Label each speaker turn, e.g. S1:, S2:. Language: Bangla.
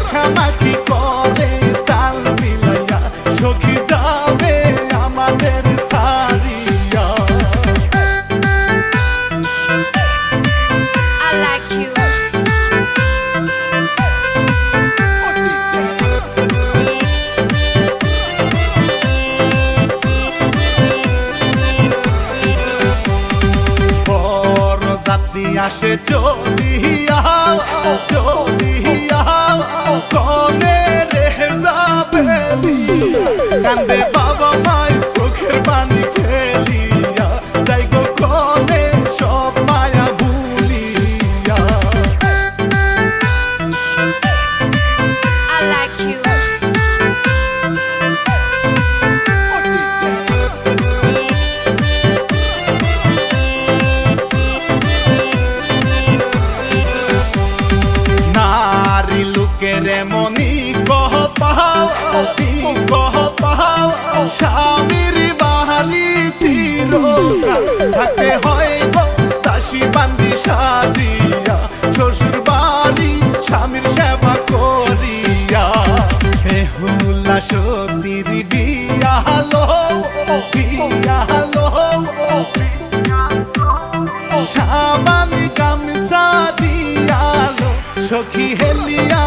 S1: মাখামাখি করে তাল মিলাইয়া সখী যাবে আমাদের সারিয়া।
S2: I like you.
S1: বড় যাত্রী আসে চলিয়া চলিয়া কনে রে যাবে কান্দে বাবা মায়ের চোখের পানি ফেলিয়া যাই গো কনে সব মায়া ভুলিয়া।
S2: I like you. নারী লোকের মনি কহ পাও স্বামীর বাহারি চিরকাল থাকতে হয় গো দাসী বান্দি সাজিয়া শ্বশুর বাড়ি স্বামীর সেবা করিয়া। বেহুলা সতীর বিয়া হলো সাবান গামছা দিয়ালো সখী হেলিয়া